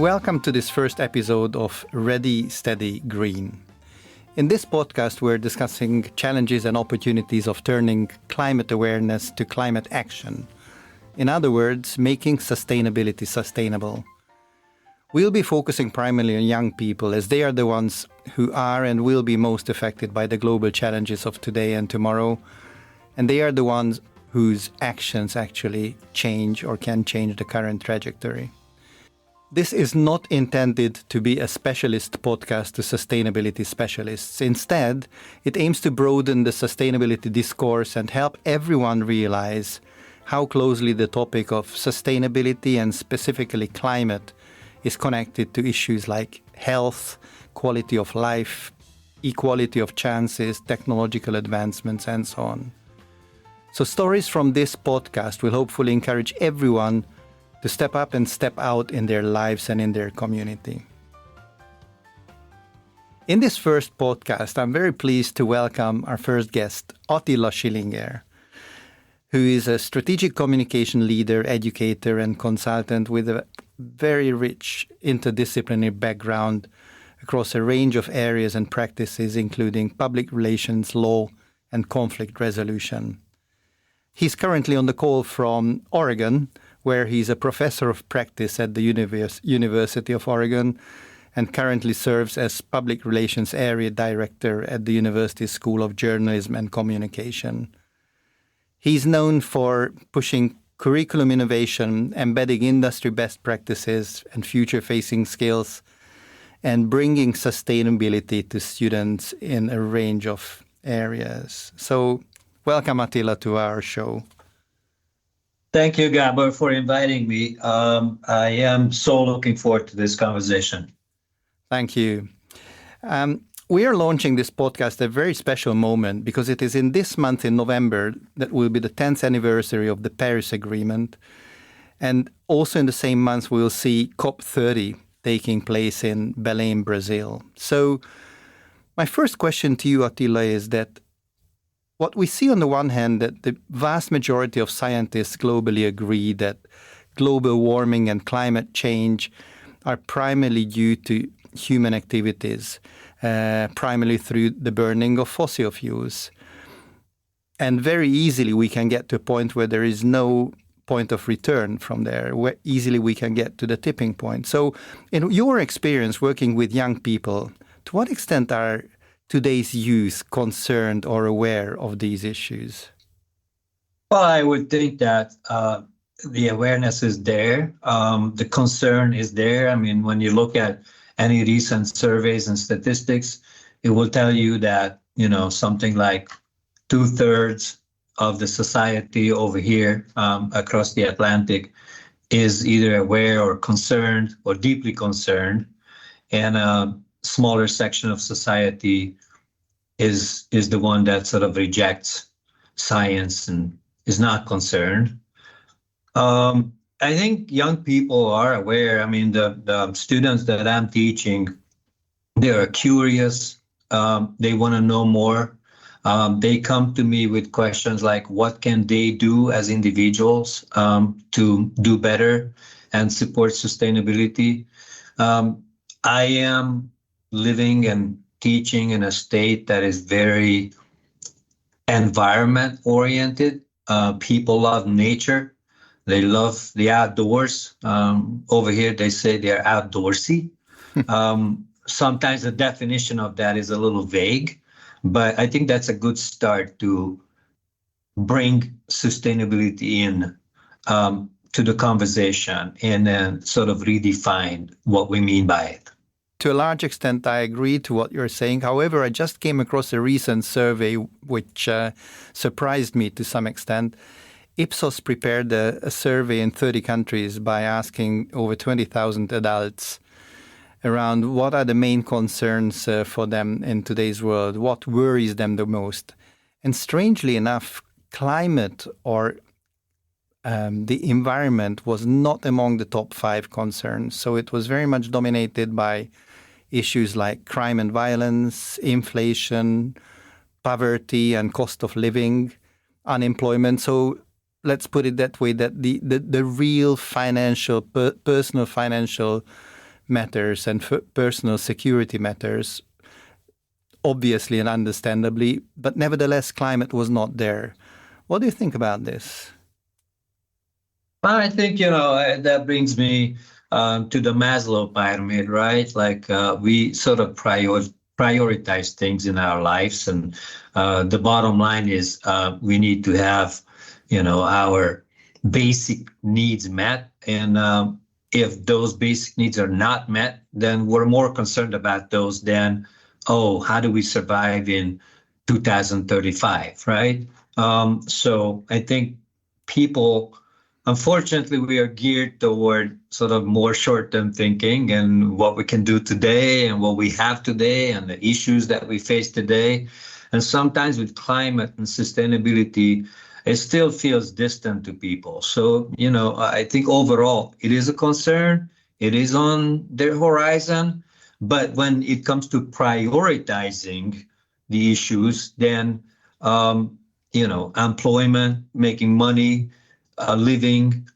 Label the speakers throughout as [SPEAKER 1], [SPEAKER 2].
[SPEAKER 1] Welcome to this first episode of Ready, Steady, Green. In this podcast, we're discussing challenges and opportunities of turning climate awareness to climate action. In other words, making sustainability sustainable. We'll be focusing primarily on young people, as they are the ones who are and will be most affected by the global challenges of today and tomorrow, and they are the ones whose actions actually change or can change the current trajectory. This is not intended to be a specialist podcast to sustainability specialists. Instead, it aims to broaden the sustainability discourse and help everyone realize how closely the topic of sustainability and specifically climate is connected to issues like health, quality of life, equality of chances, technological advancements, and so on. So stories from this podcast will hopefully encourage everyone to step up and step out in their lives and in their community. In this first podcast, I'm very pleased to welcome our first guest, Attila Schillinger, who is a strategic communication leader, educator, and consultant with a very rich interdisciplinary background across a range of areas and practices, including public relations, law, and conflict resolution. He's currently on the call from Oregon, where he's a professor of practice at the University of Oregon and currently serves as Public Relations Area Director at the University School of Journalism and Communication. He's known for pushing curriculum innovation, embedding industry best practices and future-facing skills, and bringing sustainability to students in a range of areas. So, welcome, Attila, to our show.
[SPEAKER 2] Thank you, Gabor, for inviting me. I am so looking forward to this conversation.
[SPEAKER 1] Thank you. We are launching this podcast at a very special moment because it is in this month in November that will be the 10th anniversary of the Paris Agreement. And also in the same month, we will see COP30 taking place in Belém, Brazil. So my first question to you, Attila, is that what we see on the one hand, that the vast majority of scientists globally agree that global warming and climate change are primarily due to human activities, primarily through the burning of fossil fuels. And very easily we can get to a point where there is no point of return from there, where easily we can get to the tipping point. So in your experience working with young people, to what extent are today's youth concerned or aware of these issues?
[SPEAKER 2] Well, I would think that the awareness is there. The concern is there. I mean, when you look at any recent surveys and statistics, it will tell you that, something like 2/3 of the society over here across the Atlantic is either aware or concerned or deeply concerned. And a smaller section of society is the one that sort of rejects science and is not concerned. I think young people are aware. I mean, the students that I'm teaching, they are curious. They want to know more. They come to me with questions like, what can they do as individuals to do better and support sustainability? I am living and teaching in a state that is very environment oriented. People love nature. They love the outdoors. Over here, they say they're outdoorsy. Sometimes the definition of that is a little vague, but I think that's a good start to bring sustainability in to the conversation and then sort of redefine what we mean by it.
[SPEAKER 1] To a large extent, I agree to what you're saying. However, I just came across a recent survey which surprised me to some extent. Ipsos prepared a survey in 30 countries by asking over 20,000 adults around what are the main concerns for them in today's world, what worries them the most. And strangely enough, climate or the environment was not among the top 5 concerns. So it was very much dominated by issues like crime and violence, inflation, poverty and cost of living, unemployment. So let's put it that way, that the real financial, personal financial matters and personal security matters, obviously and understandably, but nevertheless, climate was not there. What do you think about this?
[SPEAKER 2] Well, I think, that brings me to the Maslow pyramid, right? Like we sort of prioritize things in our lives. And the bottom line is we need to have, our basic needs met. And if those basic needs are not met, then we're more concerned about those than, oh, how do we survive in 2035, right? So I think people, unfortunately, we are geared toward sort of more short-term thinking and what we can do today and what we have today and the issues that we face today. And sometimes with climate and sustainability, it still feels distant to people. So, I think overall it is a concern. It is on their horizon. But when it comes to prioritizing the issues, then, employment, making money, living,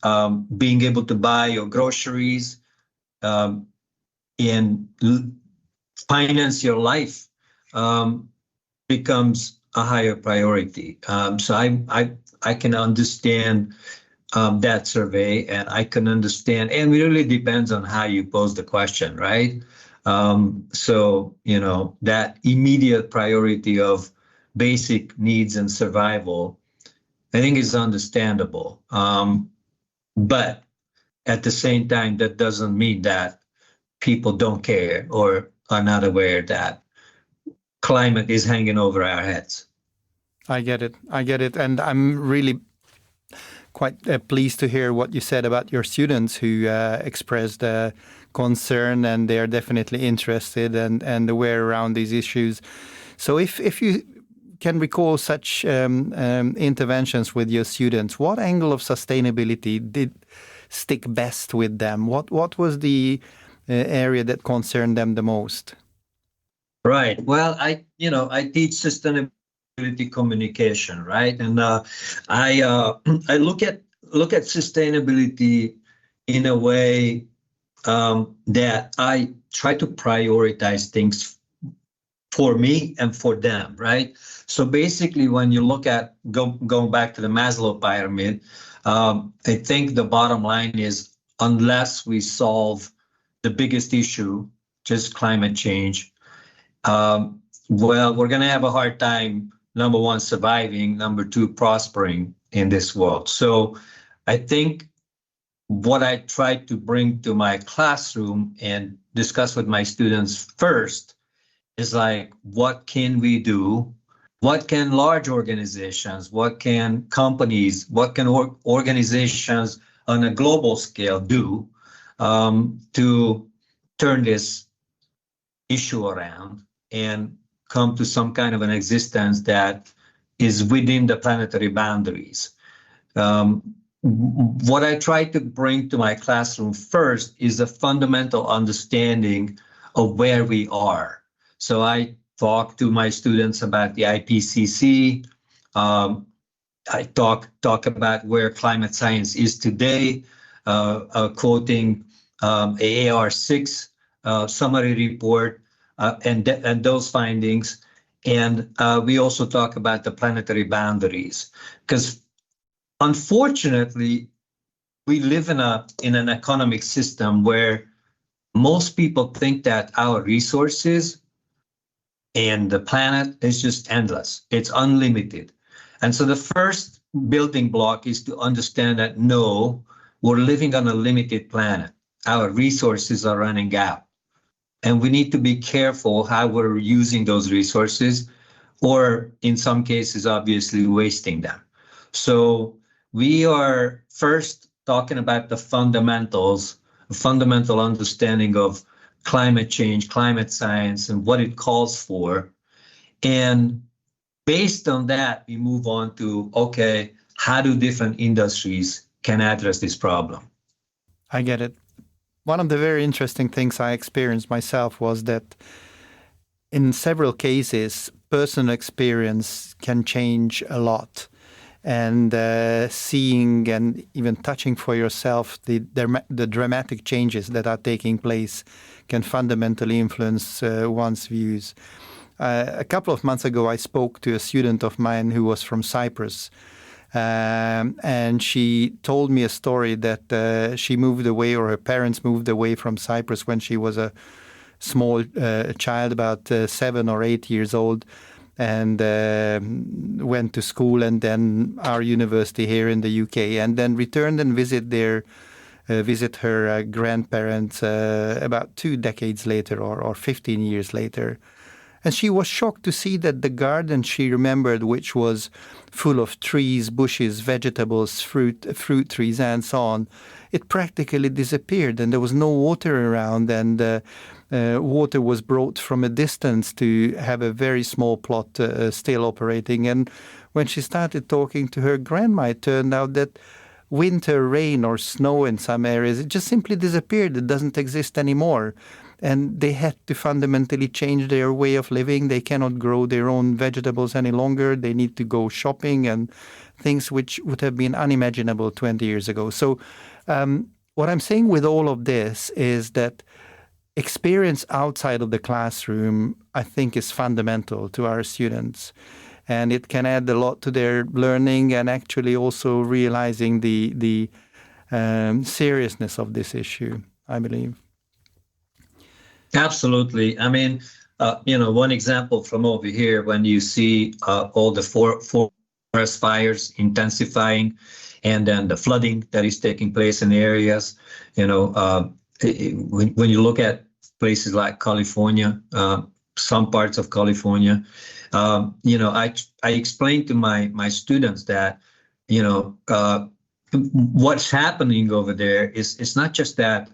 [SPEAKER 2] being able to buy your groceries, and finance your life becomes a higher priority. So I can understand that survey, and I can understand, and it really depends on how you pose the question, right? So that immediate priority of basic needs and survival, I think is understandable. But at the same time, that doesn't mean that people don't care or are not aware that climate is hanging over our heads.
[SPEAKER 1] I get it. And I'm really quite pleased to hear what you said about your students who expressed concern, and they're definitely interested and aware around these issues. So if you can recall such interventions with your students, what angle of sustainability did stick best with them? What was the area that concerned them the most?
[SPEAKER 2] Right. Well, I teach sustainability communication, right? And I look at sustainability in a way that I try to prioritize things for me and for them, right? So basically, when you look at going back to the Maslow pyramid, I think the bottom line is unless we solve the biggest issue, just climate change, we're going to have a hard time, number one, surviving, number two, prospering in this world. So I think what I try to bring to my classroom and discuss with my students first is like, what can we do? What can large organizations, what can companies, what can organizations on a global scale do to turn this issue around and come to some kind of an existence that is within the planetary boundaries? What I try to bring to my classroom first is a fundamental understanding of where we are. So I talk to my students about the IPCC. I talk about where climate science is today, quoting a AR6 summary report and those findings. And we also talk about the planetary boundaries, because unfortunately, we live in an economic system where most people think that our resources and the planet is just endless. It's unlimited. And so the first building block is to understand that, no, we're living on a limited planet. Our resources are running out. And we need to be careful how we're using those resources, or in some cases, obviously, wasting them. So we are first talking about the fundamentals, a fundamental understanding of climate change, climate science, and what it calls for. And based on that, we move on to, okay, how do different industries can address this problem?
[SPEAKER 1] I get it. One of the very interesting things I experienced myself was that in several cases, personal experience can change a lot. and seeing and even touching for yourself the dramatic changes that are taking place can fundamentally influence one's views. A couple of months ago, I spoke to a student of mine who was from Cyprus, and she told me a story that she moved away, or her parents moved away from Cyprus when she was a small child, about 7 or 8 years old, and went to school and then our university here in the UK, and then returned and visit her grandparents about 2 decades later, or 15 years later. And she was shocked to see that the garden she remembered, which was full of trees, bushes, vegetables, fruit trees, and so on, it practically disappeared, and there was no water around, and water was brought from a distance to have a very small plot still operating. And when she started talking to her grandma, it turned out that winter rain or snow in some areas, it just simply disappeared. It doesn't exist anymore. And they had to fundamentally change their way of living. They cannot grow their own vegetables any longer. They need to go shopping and things which would have been unimaginable 20 years ago. So what I'm saying with all of this is that experience outside of the classroom, I think, is fundamental to our students. And it can add a lot to their learning, and actually also realizing the seriousness of this issue, I believe.
[SPEAKER 2] Absolutely. I mean, one example from over here, when you see all the forest fires intensifying, and then the flooding that is taking place in the areas, when you look at places like California, some parts of California, I explained to my students that, what's happening over there is it's not just that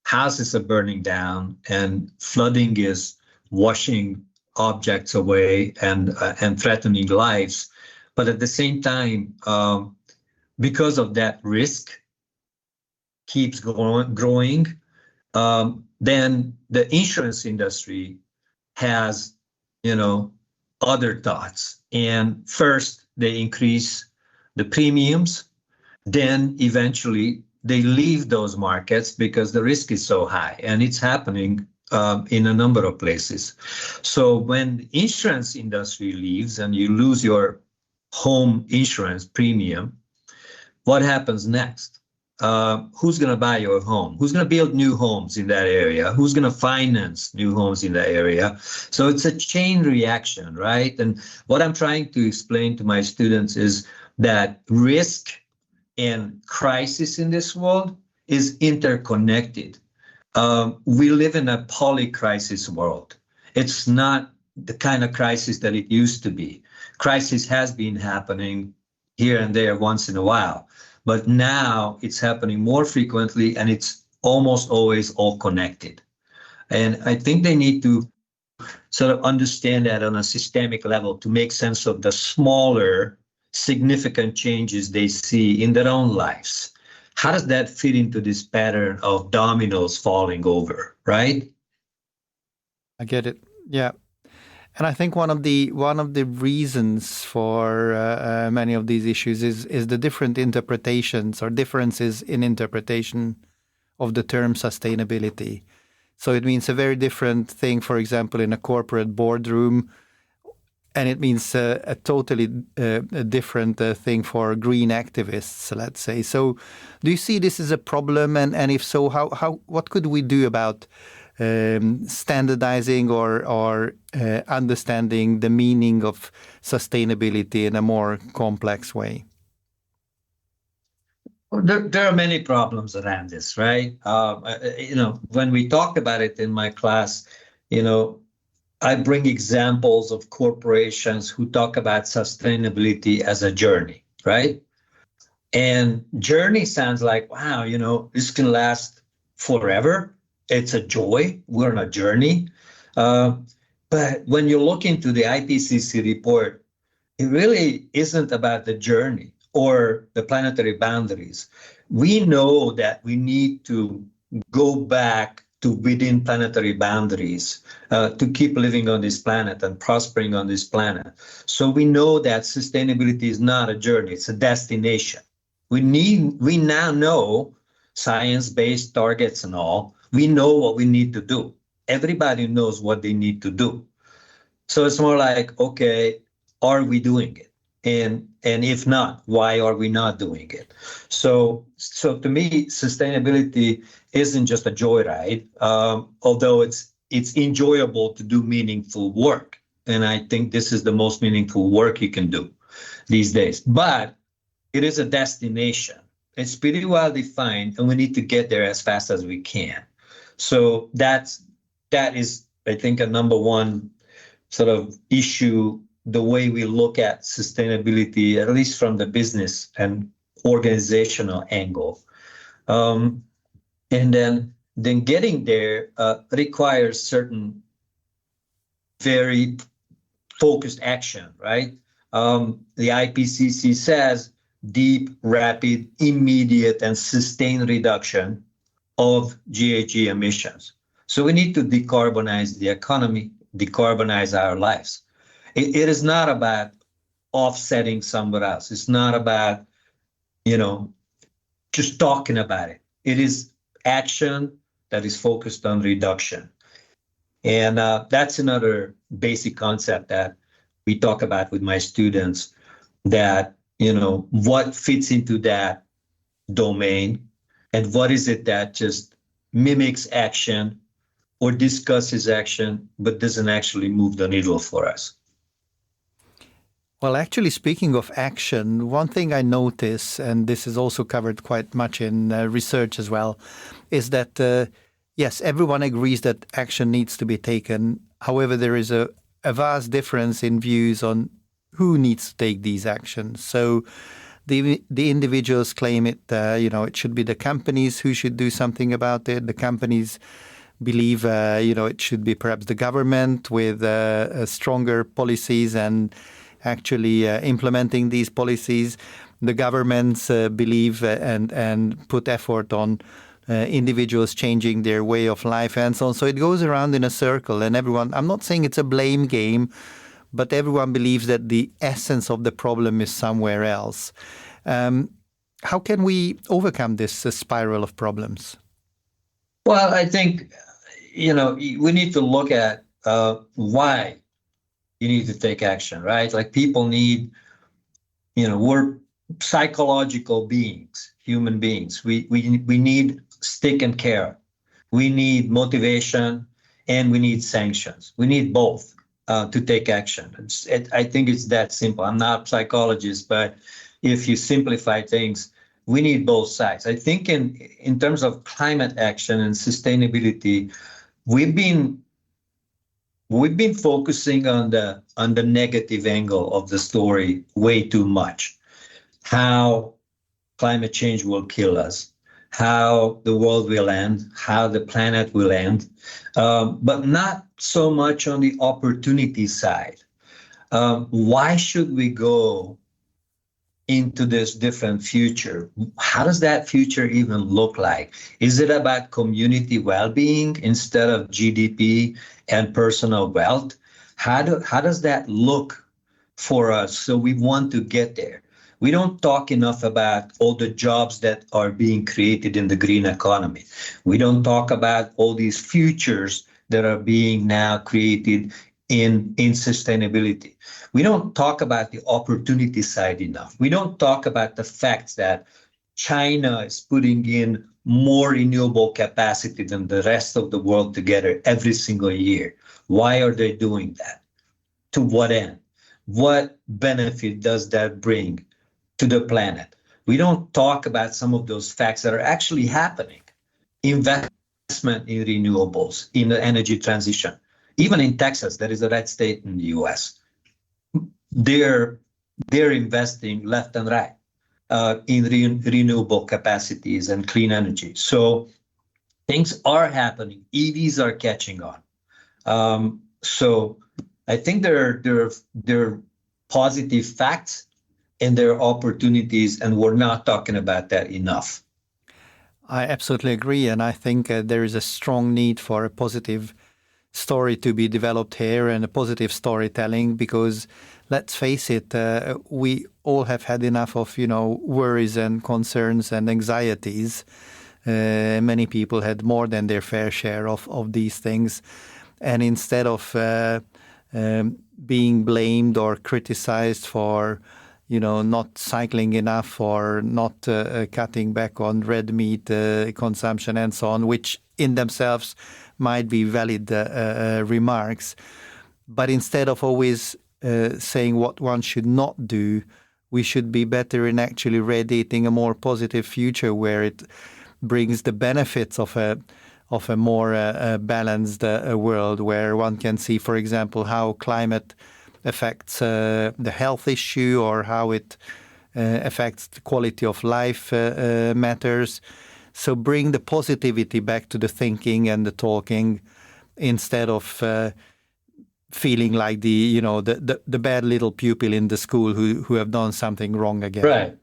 [SPEAKER 2] houses are burning down and flooding is washing objects away and threatening lives, but at the same time, because of that risk keeps growing, then the insurance industry has, other thoughts. And first, they increase the premiums, then eventually they leave those markets because the risk is so high, and it's happening in a number of places. So when the insurance industry leaves and you lose your home insurance premium, what happens next? Who's going to buy your home? Who's going to build new homes in that area? Who's going to finance new homes in that area? So it's a chain reaction, right? And what I'm trying to explain to my students is that risk and crisis in this world is interconnected. We live in a polycrisis world. It's not the kind of crisis that it used to be. Crisis has been happening here and there once in a while, but now it's happening more frequently, and it's almost always all connected. And I think they need to sort of understand that on a systemic level to make sense of the smaller significant changes they see in their own lives. How does that fit into this pattern of dominoes falling over, right?
[SPEAKER 1] I get it. Yeah. And I think one of the reasons for many of these issues is the different interpretations or differences in interpretation of the term sustainability. So it means a very different thing, for example, in a corporate boardroom, and it means a totally different thing for green activists, let's say. So do you see this as a problem? And if so, what could we do about standardizing or understanding the meaning of sustainability in a more complex way?
[SPEAKER 2] There are many problems around this, right? When we talk about it in my class, I bring examples of corporations who talk about sustainability as a journey, right? And journey sounds like, wow, this can last forever. It's a joy. We're on a journey. But when you look into the IPCC report, it really isn't about the journey or the planetary boundaries. We know that we need to go back to within planetary boundaries, to keep living on this planet and prospering on this planet. So we know that sustainability is not a journey, it's a destination. We now know science-based targets and all. We know what we need to do. Everybody knows what they need to do. So it's more like, okay, are we doing it? And if not, why are we not doing it? So to me, sustainability isn't just a joyride, although it's enjoyable to do meaningful work. And I think this is the most meaningful work you can do these days. But it is a destination. It's pretty well defined, and we need to get there as fast as we can. So that is, I think, a number one sort of issue, the way we look at sustainability, at least from the business and organizational angle. And then getting there requires certain very focused action, right? The IPCC says deep, rapid, immediate, and sustained reduction of GHG emissions. So we need to decarbonize the economy, decarbonize our lives. It is not about offsetting somewhere else. It's not about, just talking about it. It is action that is focused on reduction. And that's another basic concept that we talk about with my students, that, what fits into that domain and what is it that just mimics action or discusses action, but doesn't actually move the needle for us.
[SPEAKER 1] Well, actually, speaking of action, one thing I notice, and this is also covered quite much in research as well, is that, yes, everyone agrees that action needs to be taken. However, there is a vast difference in views on who needs to take these actions. So the individuals claim it, it should be the companies who should do something about it. The companies believe, it should be perhaps the government with stronger policies and actually implementing these policies. The governments believe and put effort on individuals changing their way of life and so on. So it goes around in a circle, and everyone, I'm not saying it's a blame game, but everyone believes that the essence of the problem is somewhere else. How can we overcome this spiral of problems?
[SPEAKER 2] Well, I think, we need to look at why you need to take action, right? Like people need, we're psychological beings, human beings. We need stick and carrot. We need motivation and we need sanctions. We need both to take action. I think it's that simple. I'm not a psychologist, but if you simplify things, we need both sides. I think in terms of climate action and sustainability, we've been focusing on the negative angle of the story way too much. How climate change will kill us, how the world will end, how the planet will end, but not so much on the opportunity side. Why should we go into this different future? How does that future even look like? Is it about community well-being instead of GDP and personal wealth? How does that look for us? So we want to get there. We don't talk enough about all the jobs that are being created in the green economy. We don't talk about all these futures that are being now created in sustainability. We don't talk about the opportunity side enough. We don't talk about the fact that China is putting in more renewable capacity than the rest of the world together every single year. Why are they doing that? To what end? What benefit does that bring to the planet? We don't talk about some of those facts that are actually happening. Investment in renewables, in the energy transition. Even in Texas, that is a red state in the US, they're investing left and right in renewable capacities and clean energy. So things are happening. EVs are catching on. So I think there are positive facts and there are opportunities, and we're not talking about that enough.
[SPEAKER 1] I absolutely agree. And I think there is a strong need for a positive story to be developed here and a positive storytelling, because let's face it, we all have had enough of, worries and concerns and anxieties. Many people had more than their fair share of these things. And instead of being blamed or criticized for, not cycling enough or not cutting back on red meat consumption and so on, which in themselves might be valid remarks. But instead of always saying what one should not do, we should be better in actually radiating a more positive future where it brings the benefits of a more balanced world, where one can see, for example, how climate affects the health issue, or how it affects the quality of life matters. So bring the positivity back to the thinking and the talking, instead of feeling like the bad little pupil in the school who have done something wrong again.
[SPEAKER 2] Right.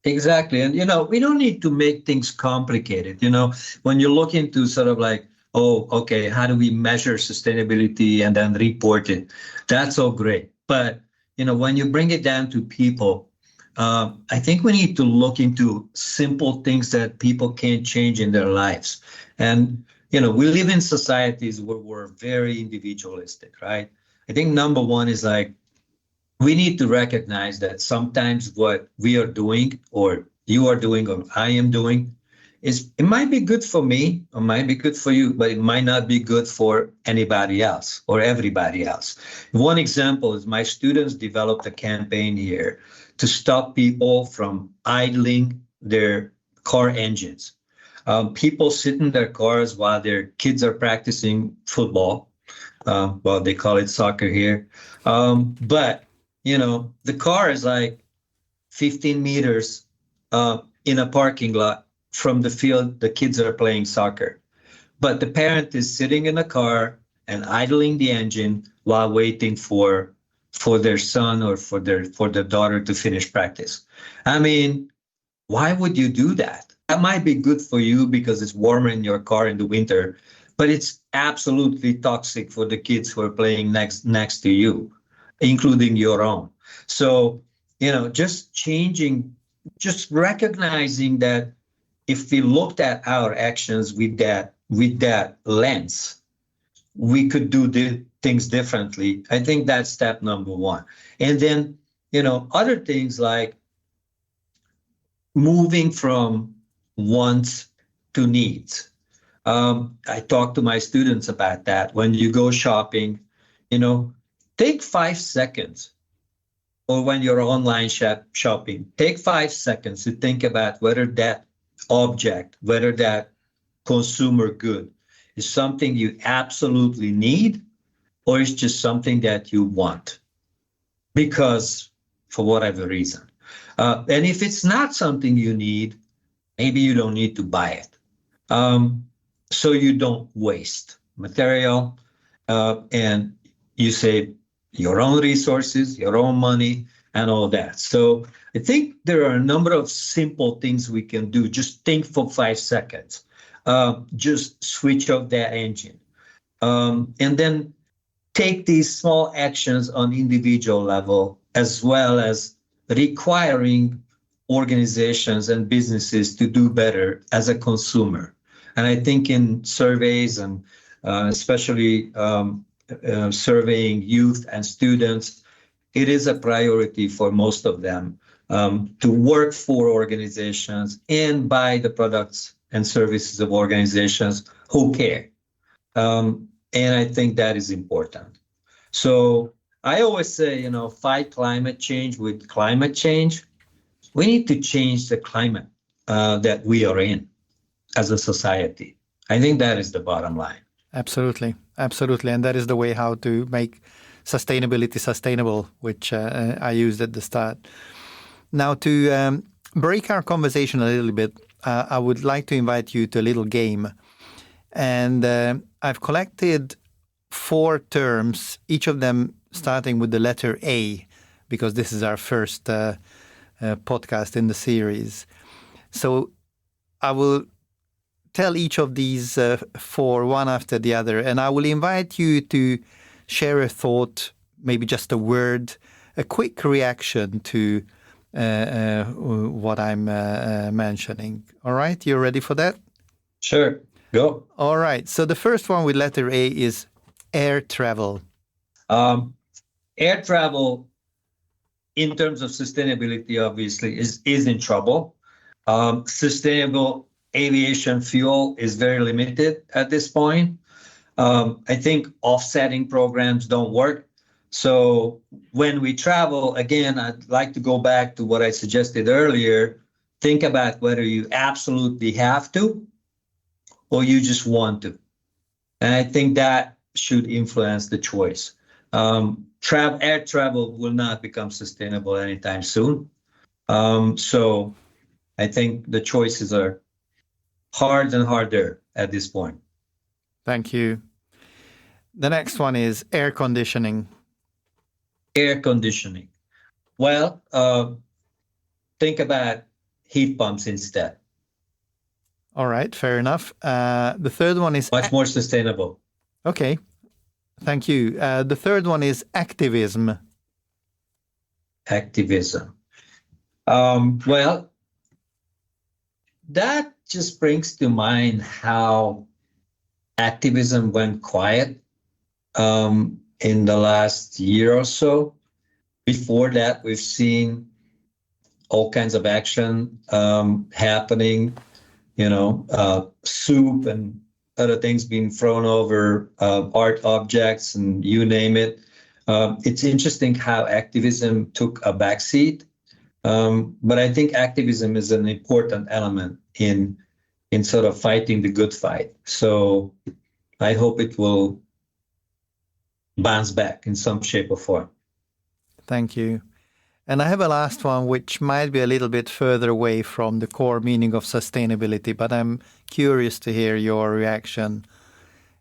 [SPEAKER 2] Exactly. And, we don't need to make things complicated. When you look into sort of like, oh, okay, how do we measure sustainability and then report it? That's all great. But, when you bring it down to people, I think we need to look into simple things that people can change in their lives. And, we live in societies where we're very individualistic, right? I think number one is like, we need to recognize that sometimes what we are doing, or you are doing, or I am doing, it might be good for me, or might be good for you, but it might not be good for anybody else or everybody else. One example is my students developed a campaign here to stop people from idling their car engines. People sit in their cars while their kids are practicing football. Well, they call it soccer here. But the car is like 15 meters in a parking lot from the field the kids are playing soccer. But the parent is sitting in a car and idling the engine while waiting for their son or for their daughter to finish practice. I mean, why would you do that? That might be good for you because it's warmer in your car in the winter, but it's absolutely toxic for the kids who are playing next to you, including your own. So, just recognizing that if we looked at our actions with that lens, we could do the things differently. I think that's step number one. And then, other things like moving from wants to needs. I talk to my students about that. When you go shopping, take 5 seconds, or when you're online shopping, take 5 seconds to think about whether that object, whether that consumer good is something you absolutely need, or is just something that you want because for whatever reason. And if it's not something you need, maybe you don't need to buy it. So you don't waste material and you save your own resources, your own money, and all that. So I think there are a number of simple things we can do. Just think for 5 seconds. Just switch off that engine. And then take these small actions on individual level, as well as requiring organizations and businesses to do better as a consumer. And I think in surveys and especially surveying youth and students, it is a priority for most of them to work for organizations and buy the products and services of organizations who care. And I think that is important. So I always say, fight climate change with climate change. We need to change the climate that we are in as a society. I think that is the bottom line.
[SPEAKER 1] Absolutely. Absolutely. And that is the way how to make sustainability sustainable, which I used at the start. Now, to break our conversation a little bit, I would like to invite you to a little game. And I've collected 4 terms, each of them starting with the letter A, because this is our first podcast in the series. So I will tell each of these four one after the other, and I will invite you to share a thought, maybe just a word, a quick reaction to what I'm mentioning. All right, you ready for that?
[SPEAKER 2] Sure, go.
[SPEAKER 1] All right, so the first one with letter A is air travel.
[SPEAKER 2] Air travel, in terms of sustainability, obviously, is in trouble. Sustainable aviation fuel is very limited at this point. I think offsetting programs don't work. So when we travel, again, I'd like to go back to what I suggested earlier. Think about whether you absolutely have to or you just want to. And I think that should influence the choice. Air travel will not become sustainable anytime soon. So I think the choices are hard and harder at this point.
[SPEAKER 1] Thank you. The next one is air conditioning.
[SPEAKER 2] Air conditioning. Well, think about heat pumps instead.
[SPEAKER 1] All right, fair enough. The third one is...
[SPEAKER 2] Much more sustainable.
[SPEAKER 1] Okay, thank you. The third one is activism.
[SPEAKER 2] Activism. Well, that just brings to mind how activism went quiet in the last year or so. Before that, we've seen all kinds of action happening, soup and other things being thrown over art objects and you name it. It's interesting how activism took a backseat. But I think activism is an important element in sort of fighting the good fight. So I hope it will bounce back in some shape or form.
[SPEAKER 1] Thank you. And I have a last one, which might be a little bit further away from the core meaning of sustainability, but I'm curious to hear your reaction.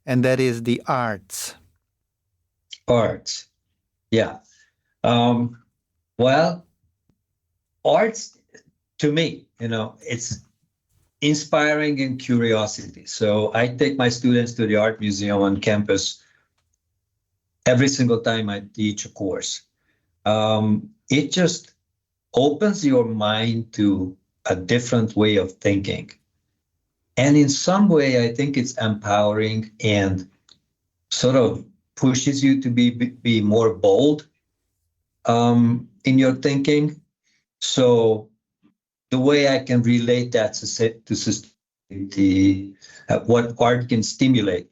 [SPEAKER 1] And that is the arts.
[SPEAKER 2] Arts. Yeah. Well, arts, to me, it's inspiring and curiosity. So I take my students to the art museum on campus every single time I teach a course. It just opens your mind to a different way of thinking. And in some way, I think it's empowering and sort of pushes you to be more bold in your thinking. So the way I can relate that to sustainability, what art can stimulate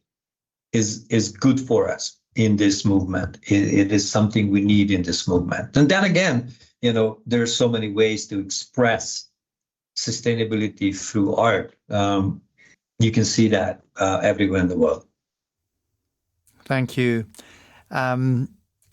[SPEAKER 2] is good for us in this movement. It is something we need in this movement. And then again, there are so many ways to express sustainability through art. You can see that everywhere in the world.
[SPEAKER 1] Thank you.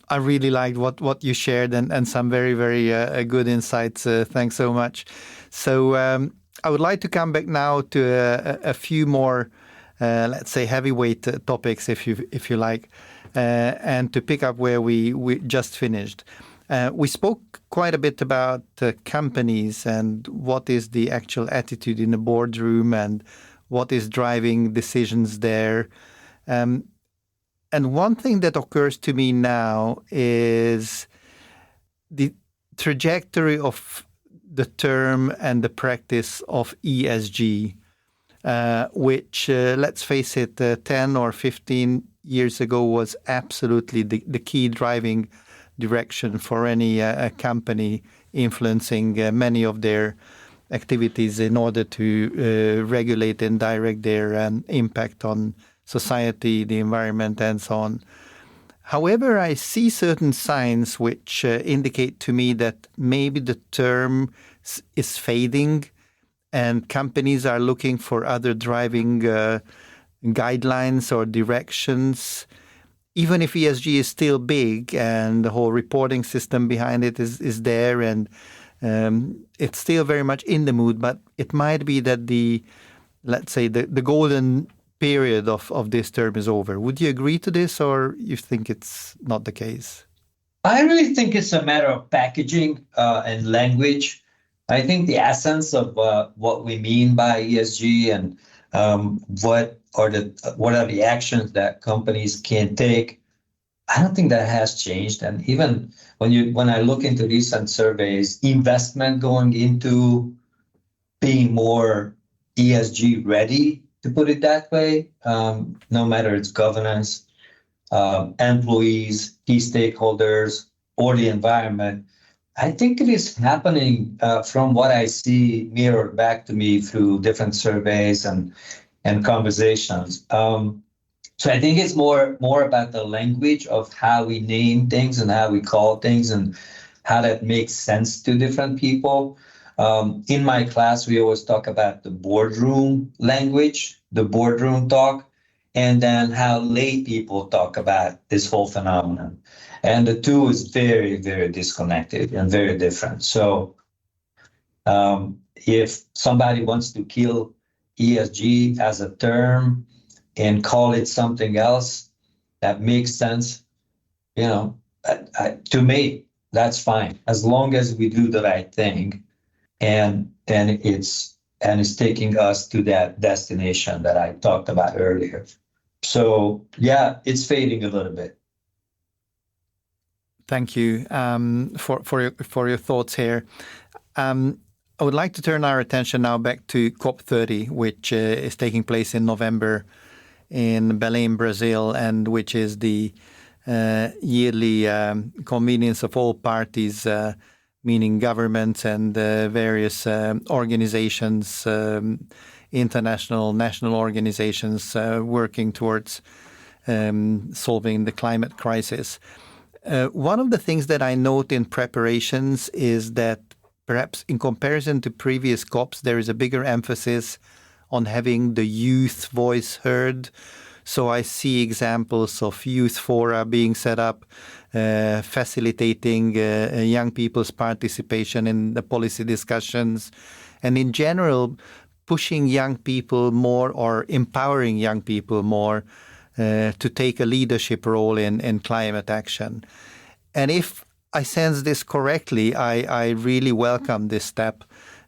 [SPEAKER 1] I really liked what you shared and some very, very good insights. Thanks so much. So I would like to come back now to a few more, let's say, heavyweight topics, if you like, and to pick up where we just finished. We spoke quite a bit about companies and what is the actual attitude in the boardroom and what is driving decisions there. And one thing that occurs to me now is the trajectory of the term and the practice of ESG, which, let's face it, 10 or 15 years ago was absolutely the key driving direction for any company influencing many of their activities in order to regulate and direct their impact on society, the environment, and so on. However, I see certain signs which indicate to me that maybe the term is fading and companies are looking for other driving guidelines or directions. Even if ESG is still big and the whole reporting system behind it is there and it's still very much in the mood, but it might be that the golden period of this term is over. Would you agree to this, or you think it's not the case?
[SPEAKER 2] I really think it's a matter of packaging and language. I think the essence of what we mean by ESG and what are the actions that companies can take, I don't think that has changed. And even when I look into recent surveys, investment going into being more ESG ready, to put it that way, no matter its governance, employees, key stakeholders, or the environment. I think it is happening from what I see mirrored back to me through different surveys and conversations. So I think it's more about the language of how we name things and how we call things and how that makes sense to different people. In my class, we always talk about the boardroom language, the boardroom talk, and then how lay people talk about this whole phenomenon. And the two is very, very disconnected and very different. So if somebody wants to kill ESG as a term and call it something else that makes sense, to me, that's fine, as long as we do the right thing, and it's taking us to that destination that I talked about earlier. So yeah, it's fading a little bit.
[SPEAKER 1] Thank you for your thoughts here. I would like to turn our attention now back to COP30, which is taking place in November in Belém, Brazil, and which is the yearly convenience of all parties, meaning governments and various organizations, international, national organizations working towards solving the climate crisis. One of the things that I note in preparations is that perhaps in comparison to previous COPs, there is a bigger emphasis on having the youth voice heard. So I see examples of youth fora being set up, facilitating young people's participation in the policy discussions, and in general, pushing young people more or empowering young people more to take a leadership role in climate action. And if I sense this correctly, I really welcome this step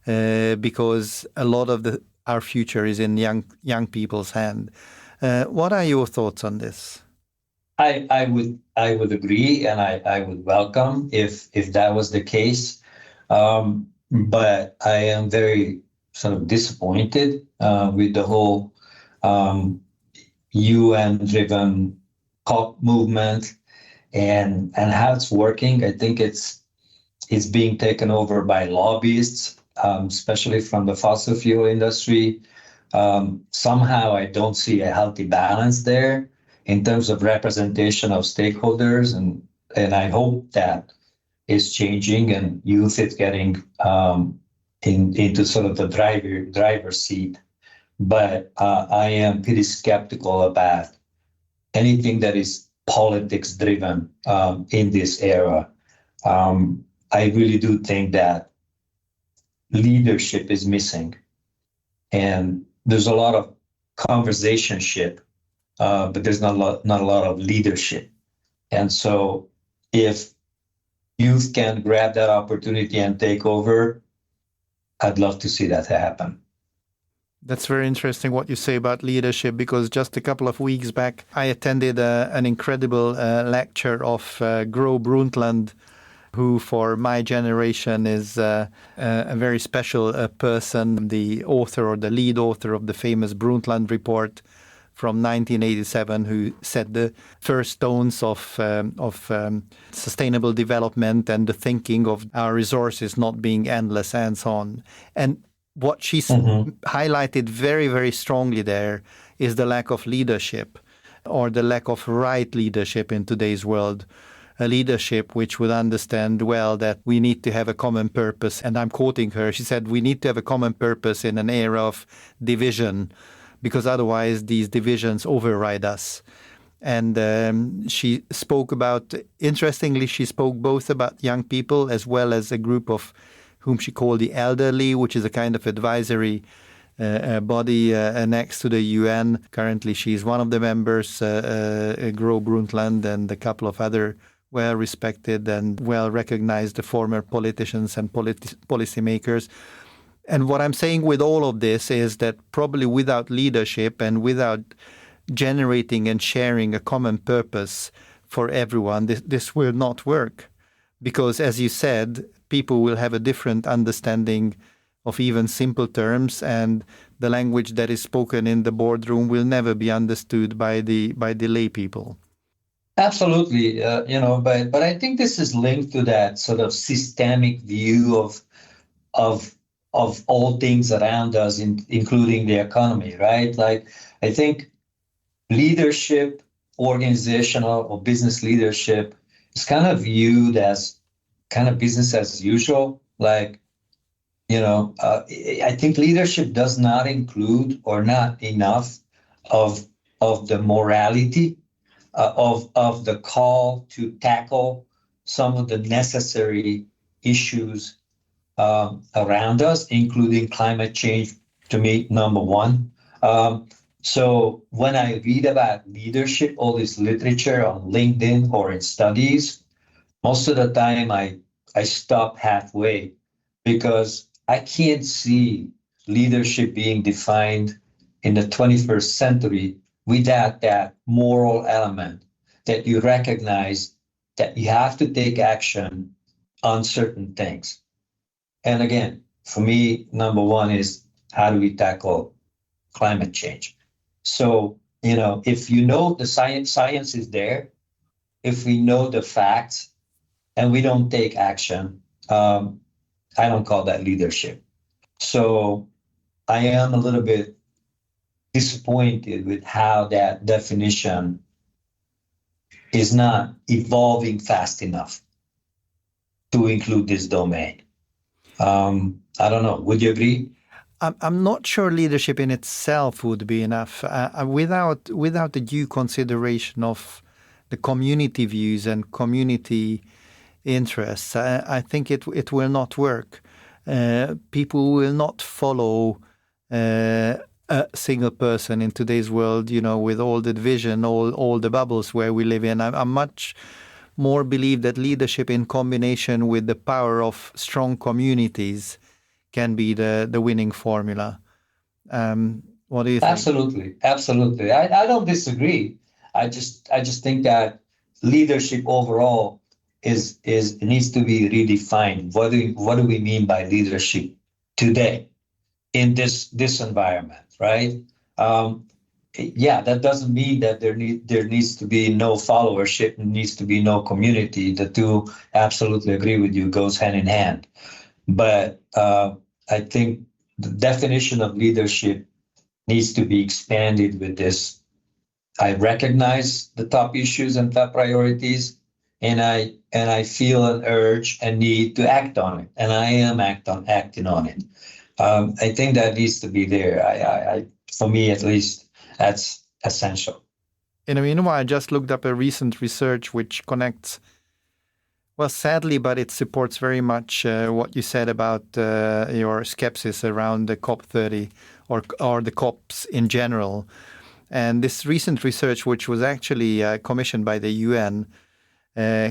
[SPEAKER 1] because a lot of our future is in young people's hand. What are your thoughts on this?
[SPEAKER 2] I would agree, and I would welcome if that was the case. But I am very sort of disappointed with the whole UN-driven COP movement and how it's working. I think it's being taken over by lobbyists, especially from the fossil fuel industry. Somehow I don't see a healthy balance there in terms of representation of stakeholders, and I hope that is changing and youth is getting into sort of the driver's seat. But I am pretty skeptical about anything that is politics driven in this era. I really do think that leadership is missing, and there's a lot of conversationship, but there's not a lot of leadership. And so if youth can grab that opportunity and take over, I'd love to see that happen.
[SPEAKER 1] That's very interesting what you say about leadership, because just a couple of weeks back, I attended an incredible lecture of Gro Brundtland, who for my generation is a very special person, the author or the lead author of the famous Brundtland Report from 1987, who set the first stones of sustainable development and the thinking of our resources not being endless and so on. And what she highlighted very, very strongly there is the lack of leadership, or the lack of right leadership in today's world. A leadership which would understand well that we need to have a common purpose. And I'm quoting her. She said, we need to have a common purpose in an era of division, because otherwise these divisions override us. And she spoke about, interestingly, she spoke both about young people as well as a group of whom she called the elderly, which is a kind of advisory body next to the UN. Currently, she's one of the members, Gro Brundtland, and a couple of other well-respected and well-recognized former politicians and policymakers. And what I'm saying with all of this is that probably without leadership and without generating and sharing a common purpose for everyone, this will not work. Because as you said, people will have a different understanding of even simple terms, and the language that is spoken in the boardroom will never be understood by the lay people.
[SPEAKER 2] Absolutely, but I think this is linked to that sort of systemic view of all things around us, including the economy, right? Like, I think leadership, organizational or business leadership, is kind of viewed as kind of business as usual. Like, I think leadership does not include or not enough of the morality, of the call to tackle some of the necessary issues around us, including climate change, to me, number one. So when I read about leadership, all this literature on LinkedIn or in studies, most of the time I stop halfway, because I can't see leadership being defined in the 21st century without that moral element, that you recognize that you have to take action on certain things. And again, for me, number one is, how do we tackle climate change? So, if the science is there, if we know the facts and we don't take action, I don't call that leadership. So I am a little bit disappointed with how that definition is not evolving fast enough to include this domain. I don't know. Would you agree?
[SPEAKER 1] I'm not sure leadership in itself would be enough without the due consideration of the community views and community interests. I think it will not work. People will not follow a single person in today's world, with all the division, all the bubbles where we live in. I much more believe that leadership in combination with the power of strong communities can be the winning formula. What do you think?
[SPEAKER 2] Absolutely. I don't disagree. I just think that leadership overall needs to be redefined. What do we mean by leadership today in this environment, right? That doesn't mean that there needs to be no followership, needs to be no community. The two, absolutely agree with you, goes hand in hand. But I think the definition of leadership needs to be expanded with this. I recognize the top issues and top priorities, and I feel an urge and need to act on it, and I am acting on it. I think that needs to be there. I for me at least, that's essential.
[SPEAKER 1] In the meanwhile, I just looked up a recent research which connects, well, sadly, but it supports very much what you said about your skepsis around the COP30 or the COPs in general. And this recent research, which was actually commissioned by the UN,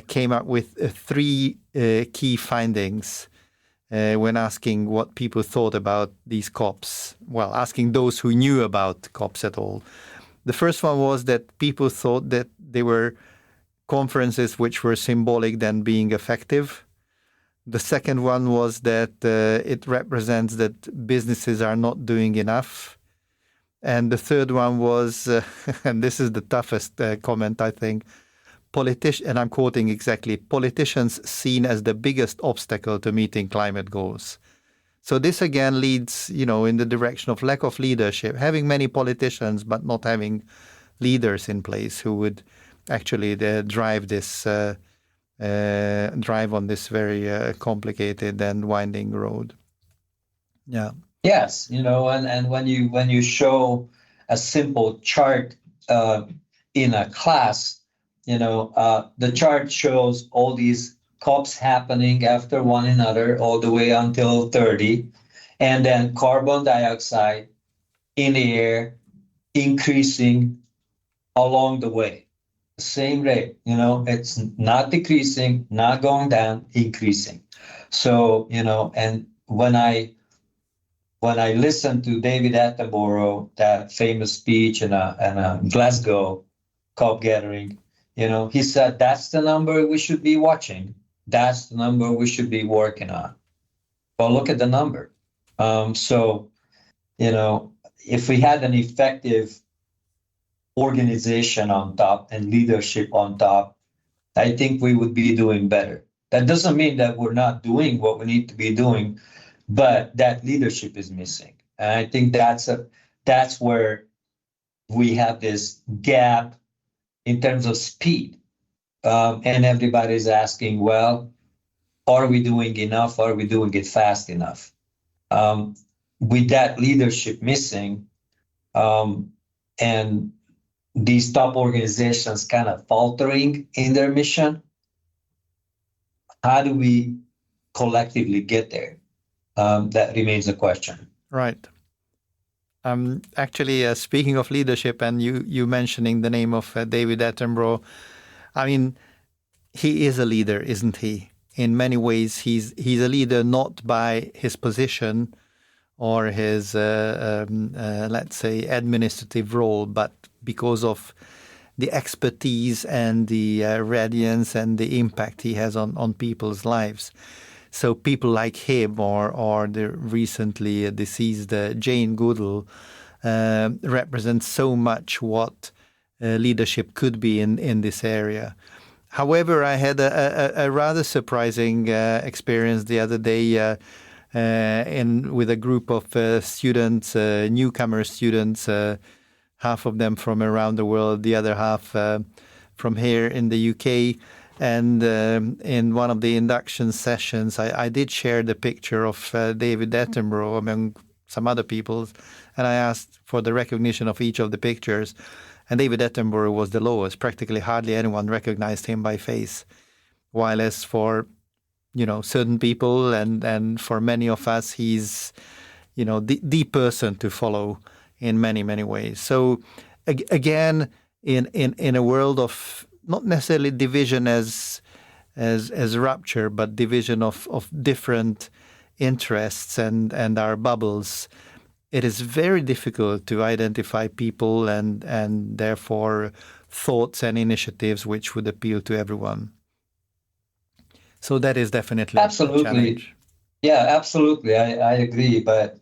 [SPEAKER 1] came up with three key findings when asking what people thought about these COPs. Well, asking those who knew about COPs at all. The first one was that people thought that they were conferences which were symbolic than being effective. The second one was that it represents that businesses are not doing enough. And the third one was, and this is the toughest comment, I think, and I'm quoting exactly, politicians seen as the biggest obstacle to meeting climate goals. So this again leads, in the direction of lack of leadership, having many politicians but not having leaders in place who would actually drive on this very complicated and winding road. Yeah.
[SPEAKER 2] Yes, and when you show a simple chart in a class, the chart shows all these COPs happening after one another all the way until 30, and then carbon dioxide in the air increasing along the way. same rate. It's not decreasing, not going down, increasing. So, and when I listened to David Attenborough, that famous speech in a Glasgow COP gathering, he said that's the number we should be watching. That's the number we should be working on. Well, look at the number. So, if we had an effective organization on top and leadership on top, I think we would be doing better. That doesn't mean that we're not doing what we need to be doing, but that leadership is missing. And I think that's where we have this gap in terms of speed. And everybody's asking, well, are we doing enough? Are we doing it fast enough? With that leadership missing, and these top organizations kind of faltering in their mission, how do we collectively get there? That remains a question.
[SPEAKER 1] Right. Actually, speaking of leadership, and you mentioning the name of David Attenborough, I mean, he is a leader, isn't he? In many ways, he's a leader not by his position or his, let's say, administrative role, but because of the expertise and the radiance and the impact he has on people's lives. So people like him or the recently deceased Jane Goodall represent so much what leadership could be in this area. However, I had a rather surprising experience the other day with a group of students, newcomer students, half of them from around the world, the other half from here in the UK. And in one of the induction sessions, I did share the picture of David Attenborough among some other people, and I asked for the recognition of each of the pictures. And David Attenborough was the lowest. Practically hardly anyone recognized him by face. While as for, certain people and for many of us, he's, the person to follow in many, many ways. So again, in a world of not necessarily division as rupture, but division of different interests and our bubbles, it is very difficult to identify people and therefore thoughts and initiatives which would appeal to everyone. So that is definitely a challenge.
[SPEAKER 2] Yeah, absolutely. I agree. But,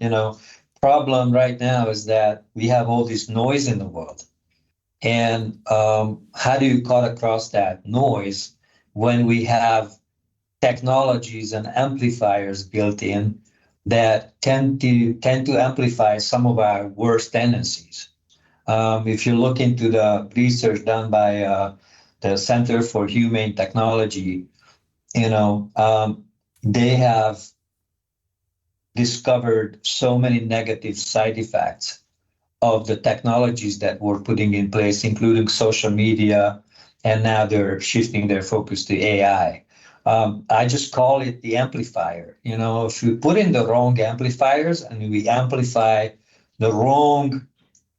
[SPEAKER 2] problem right now is that we have all this noise in the world. And how do you cut across that noise when we have technologies and amplifiers built in that tend to amplify some of our worst tendencies? If you look into the research done by the Center for Humane Technology, they have discovered so many negative side effects of the technologies that we're putting in place, including social media, and now they're shifting their focus to AI. I just call it the amplifier. If we put in the wrong amplifiers and we amplify the wrong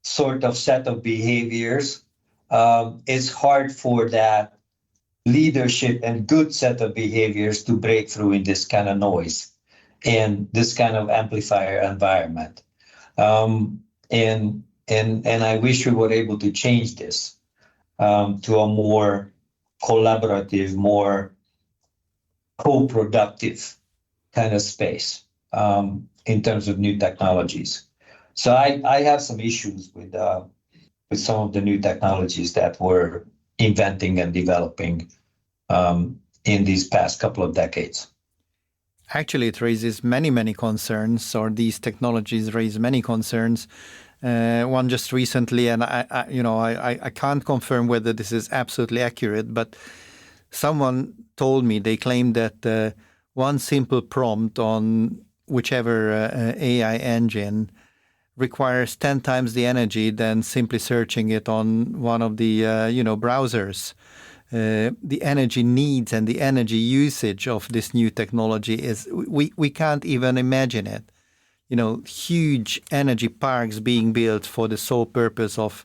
[SPEAKER 2] sort of set of behaviors, it's hard for that leadership and good set of behaviors to break through in this kind of noise and this kind of amplifier environment. And I wish we were able to change this to a more collaborative, more co-productive kind of space in terms of new technologies. So I have some issues with some of the new technologies that we're inventing and developing in these past couple of decades.
[SPEAKER 1] Actually, it raises many, many concerns, or these technologies raise many concerns. One just recently, and I can't confirm whether this is absolutely accurate, but someone told me they claimed that one simple prompt on whichever AI engine requires 10 times the energy than simply searching it on one of the browsers. The energy needs and the energy usage of this new technology is we can't even imagine it. Huge energy parks being built for the sole purpose of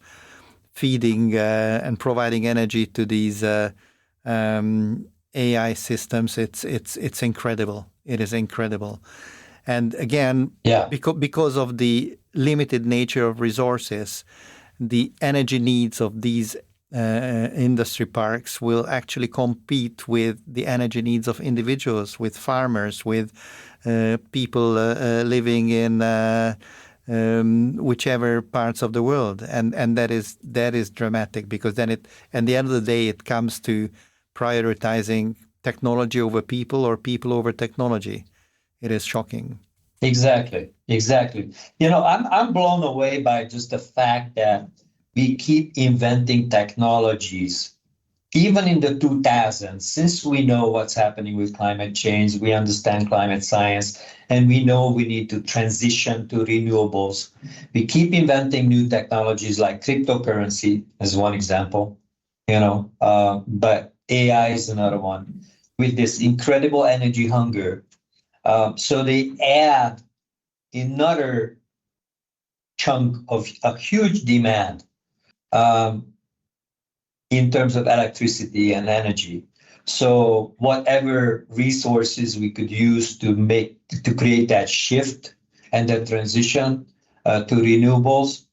[SPEAKER 1] feeding and providing energy to these AI systems, it's incredible. It is incredible. And again, because of the limited nature of resources, the energy needs of these industry parks will actually compete with the energy needs of individuals, with farmers, with people living in whichever parts of the world, and that is dramatic, because then at the end of the day it comes to prioritizing technology over people or people over technology. It is shocking.
[SPEAKER 2] Exactly. I'm blown away by just the fact that we keep inventing technologies, even in the 2000s, since we know what's happening with climate change, we understand climate science, and we know we need to transition to renewables. We keep inventing new technologies like cryptocurrency as one example, but AI is another one, with this incredible energy hunger. So they add another chunk of a huge demand in terms of electricity and energy. So whatever resources we could use to create that shift and that transition to renewables,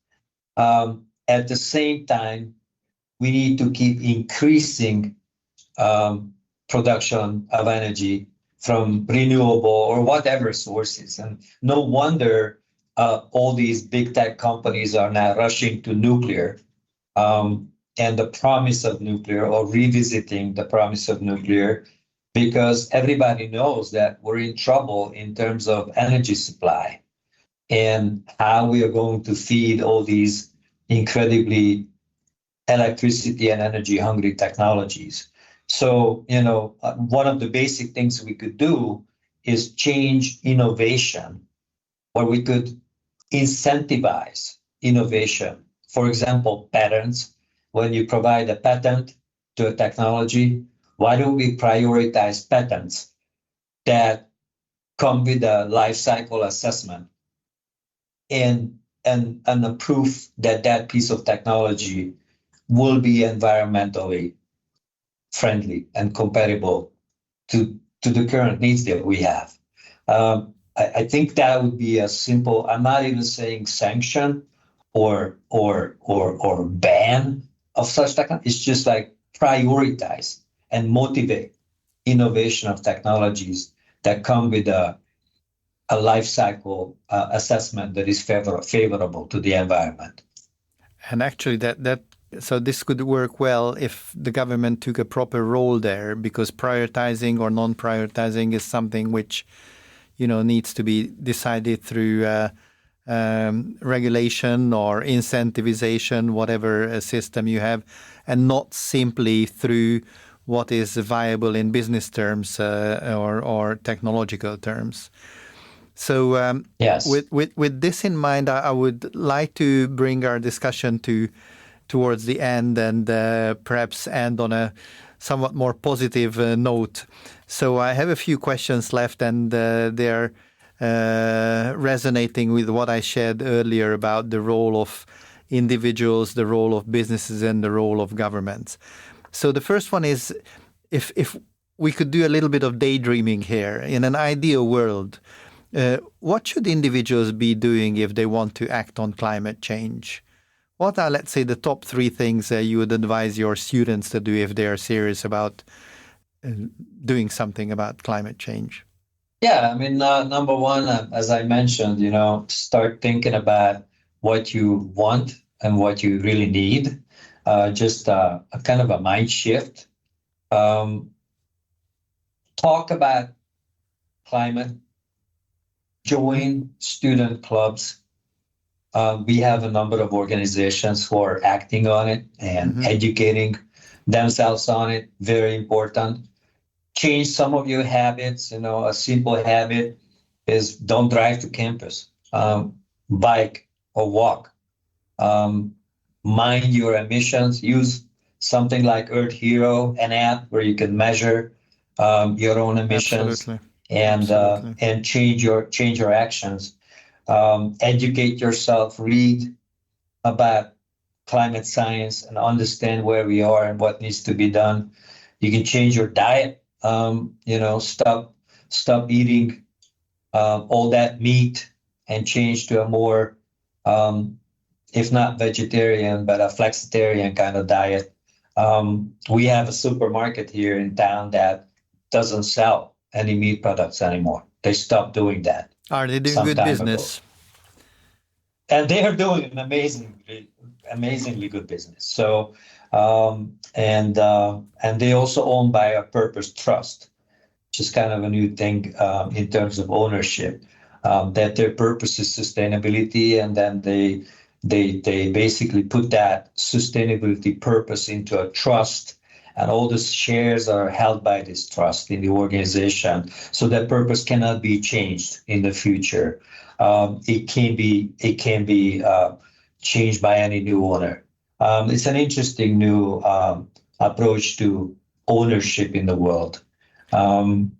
[SPEAKER 2] at the same time, we need to keep increasing production of energy from renewable or whatever sources. And no wonder all these big tech companies are now rushing to nuclear, and the promise of nuclear, or revisiting the promise of nuclear, because everybody knows that we're in trouble in terms of energy supply and how we are going to feed all these incredibly electricity and energy hungry technologies. So, one of the basic things we could do is change innovation, or we could incentivize innovation. For example, patents. When you provide a patent to a technology, why don't we prioritize patents that come with a life cycle assessment and a proof that that piece of technology will be environmentally friendly and compatible to the current needs that we have. I think that would be a simple, I'm not even saying sanction or ban of such technology. It's just like prioritize and motivate innovation of technologies that come with a life cycle assessment that is favorable to the environment.
[SPEAKER 1] And actually so this could work well if the government took a proper role there, because prioritizing or non-prioritizing is something which, needs to be decided through regulation or incentivization, whatever system you have, and not simply through what is viable in business terms or technological terms. So
[SPEAKER 2] yes.
[SPEAKER 1] With this in mind, I would like to bring our discussion towards the end, and perhaps end on a somewhat more positive note. So I have a few questions left, and they're resonating with what I shared earlier about the role of individuals, the role of businesses, and the role of governments. So the first one is, if we could do a little bit of daydreaming here, in an ideal world, what should individuals be doing if they want to act on climate change? What are, let's say, the top 3 things you would advise your students to do if they are serious about doing something about climate change?
[SPEAKER 2] Yeah, I mean, number one, as I mentioned, start thinking about what you want and what you really need. Just a kind of a mind shift. Talk about climate. Join student clubs. We have a number of organizations who are acting on it and educating themselves on it. Very important. Change some of your habits. A simple habit is don't drive to campus. Bike or walk. Mind your emissions. Use something like Earth Hero, an app where you can measure your own emissions.
[SPEAKER 1] Absolutely.
[SPEAKER 2] And change your actions. Educate yourself. Read about climate science and understand where we are and what needs to be done. You can change your diet, stop eating all that meat and change to a more, if not vegetarian, but a flexitarian kind of diet. We have a supermarket here in town that doesn't sell any meat products anymore. They stopped doing that.
[SPEAKER 1] Are they doing
[SPEAKER 2] some
[SPEAKER 1] good
[SPEAKER 2] time
[SPEAKER 1] business?
[SPEAKER 2] ago. And they are doing an amazingly good business. So, and they also owned by a purpose trust, which is kind of a new thing in terms of ownership. That their purpose is sustainability, and then they basically put that sustainability purpose into a trust, and all the shares are held by this trust in the organization. So that purpose cannot be changed in the future. It can be changed by any new owner. It's an interesting new approach to ownership in the world, and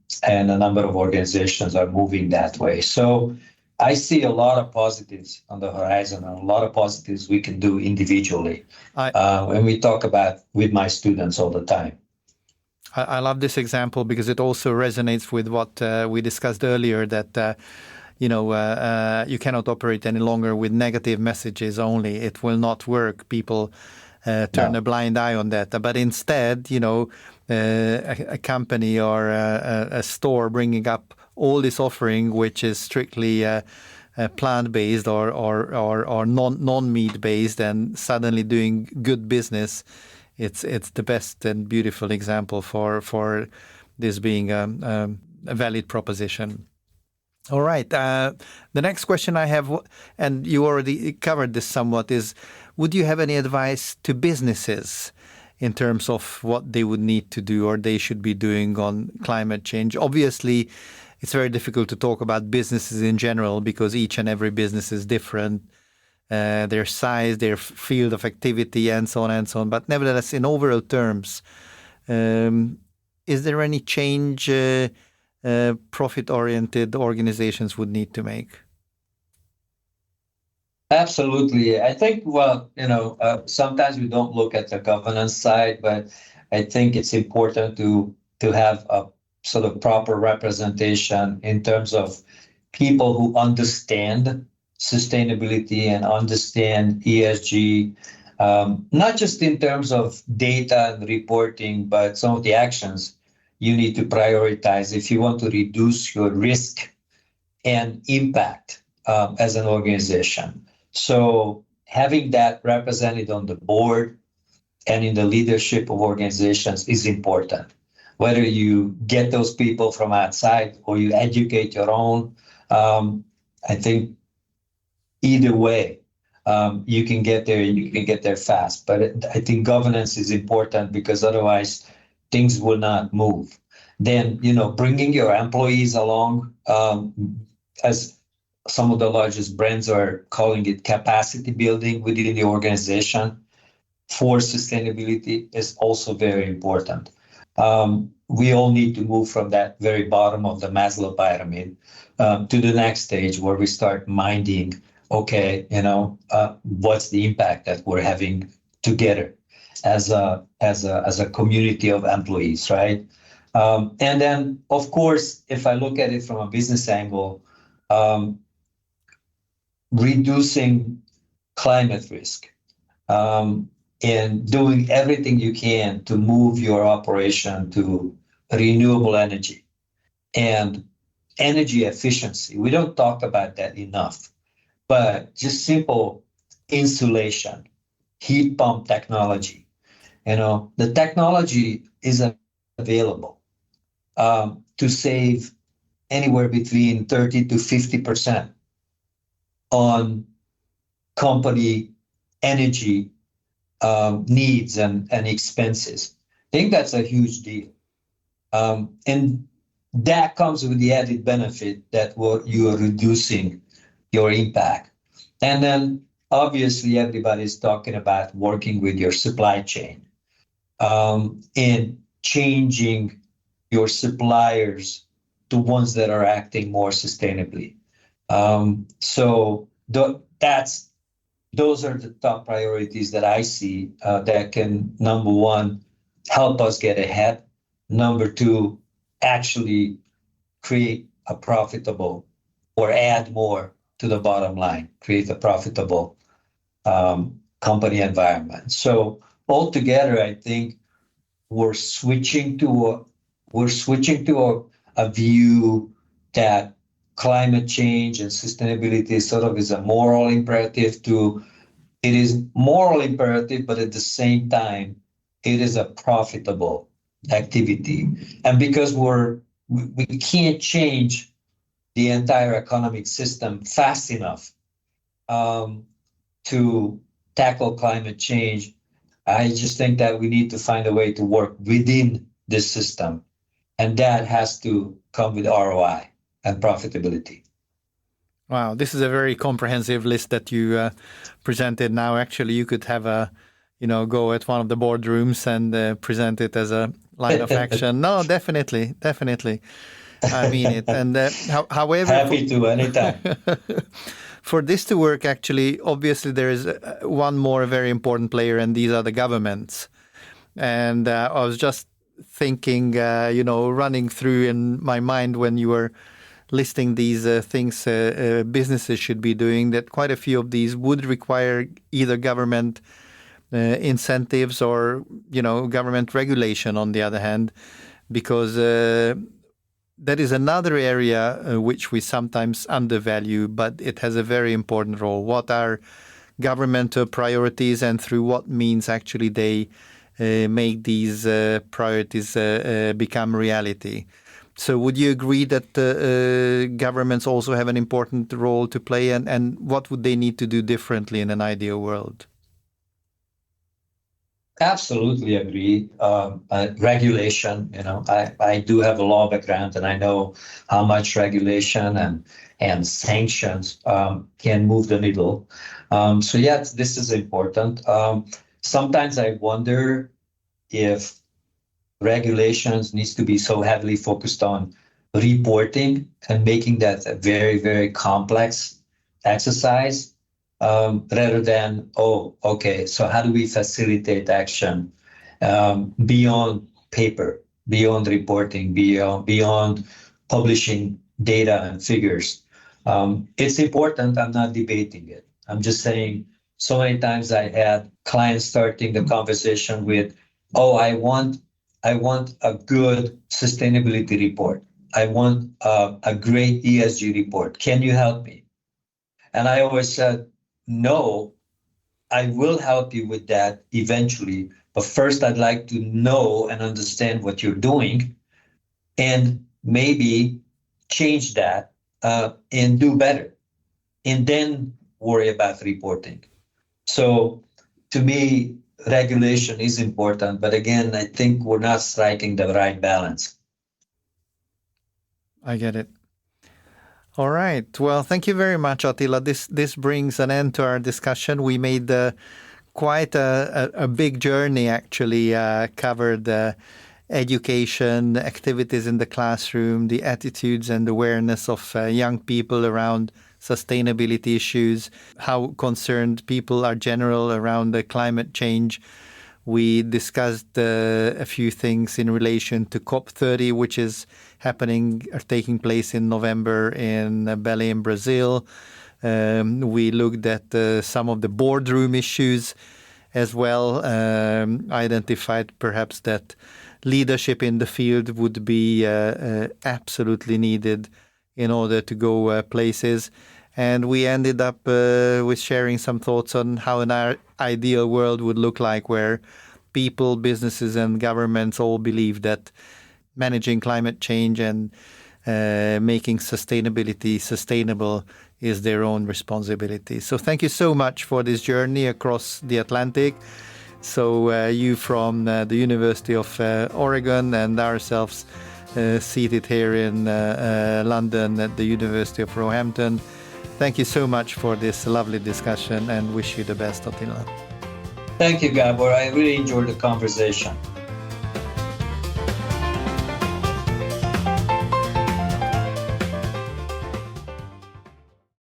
[SPEAKER 2] a number of organizations are moving that way. So I see a lot of positives on the horizon, and a lot of positives we can do individually. When we talk about with my students all the time.
[SPEAKER 1] I love this example because it also resonates with what we discussed earlier, that you cannot operate any longer with negative messages only. It will not work. People turn a blind eye on that. But instead, a company or a store bringing up all this offering, which is strictly plant-based or non-meat-based, and suddenly doing good business, it's the best and beautiful example for this being a valid proposition. All right. The next question I have, and you already covered this somewhat, is would you have any advice to businesses in terms of what they would need to do or they should be doing on climate change? Obviously, it's very difficult to talk about businesses in general because each and every business is different, their size, their field of activity, and so on and so on. But nevertheless, in overall terms, is there any change profit-oriented organizations would need to make?
[SPEAKER 2] Absolutely. I think, sometimes we don't look at the governance side, but I think it's important to have a sort of proper representation in terms of people who understand sustainability and understand ESG, not just in terms of data and reporting, but some of the actions you need to prioritize if you want to reduce your risk and impact as an organization. So having that represented on the board and in the leadership of organizations is important. Whether you get those people from outside or you educate your own, I think either way, you can get there. You can get there fast. But I think governance is important because otherwise things will not move. Then, bringing your employees along, as some of the largest brands are calling it, capacity building within the organization for sustainability is also very important. We all need to move from that very bottom of the Maslow pyramid to the next stage where we start minding, okay, what's the impact that we're having together as a community of employees, right? And then, of course, if I look at it from a business angle, reducing climate risk and doing everything you can to move your operation to renewable energy and energy efficiency. We don't talk about that enough, but just simple insulation, heat pump technology. The technology is available to save anywhere between 30 to 50% on company energy needs and expenses. I think that's a huge deal. And that comes with the added benefit that you are reducing your impact. And then obviously everybody's talking about working with your supply chain and changing your suppliers to ones that are acting more sustainably. So that's those are the top priorities that I see that can, number one, help us get ahead. Number two, actually create a profitable or add more to the bottom line, create a profitable company environment. So altogether, I think we're switching to a view that climate change and sustainability sort of is a moral imperative to it is moral imperative, but at the same time, it is a profitable activity. And because we can't change the entire economic system fast enough to tackle climate change, I just think that we need to find a way to work within this system. And that has to come with ROI and profitability.
[SPEAKER 1] Wow, this is a very comprehensive list that you presented now. Actually, you could have go at one of the boardrooms and present it as a line of action. No, definitely. I mean it. And however,
[SPEAKER 2] happy to anytime.
[SPEAKER 1] For this to work, actually, obviously there is one more very important player, and these are the governments. And I was just thinking, running through in my mind when you were listing these things businesses should be doing, that quite a few of these would require either government incentives or, government regulation on the other hand, because that is another area which we sometimes undervalue, but it has a very important role. What are governmental priorities, and through what means actually they make these priorities become reality? So would you agree that governments also have an important role to play, and what would they need to do differently in an ideal world?
[SPEAKER 2] Absolutely agree. Regulation, I do have a law background, and I know how much regulation and sanctions can move the needle. So yes, this is important. Sometimes I wonder if regulations needs to be so heavily focused on reporting and making that a very, very complex exercise. Rather than, so how do we facilitate action beyond paper, beyond reporting, beyond publishing data and figures? It's important. I'm not debating it. I'm just saying so many times I had clients starting the conversation with, I want a good sustainability report. I want a great ESG report. Can you help me? And I always said, no, I will help you with that eventually. But first, I'd like to know and understand what you're doing and maybe change that and do better. And then worry about reporting. So to me, regulation is important. But again, I think we're not striking the right balance.
[SPEAKER 1] I get it. All right. Well, thank you very much, Attila. This brings an end to our discussion. We made quite a big journey, actually, covered education, activities in the classroom, the attitudes and awareness of young people around sustainability issues, how concerned people are general around the climate change. We discussed a few things in relation to COP30, which is taking place in November in Belém, Brazil. We looked at some of the boardroom issues as well, identified perhaps that leadership in the field would be absolutely needed in order to go places. And we ended up with sharing some thoughts on how an ideal world would look like, where people, businesses and governments all believe that managing climate change and making sustainability sustainable is their own responsibility. So thank you so much for this journey across the Atlantic. So you from the University of Oregon and ourselves seated here in London at the University of Roehampton. Thank you so much for this lovely discussion and wish you the best, Attila.
[SPEAKER 2] Thank you, Gabor. I really enjoyed the conversation.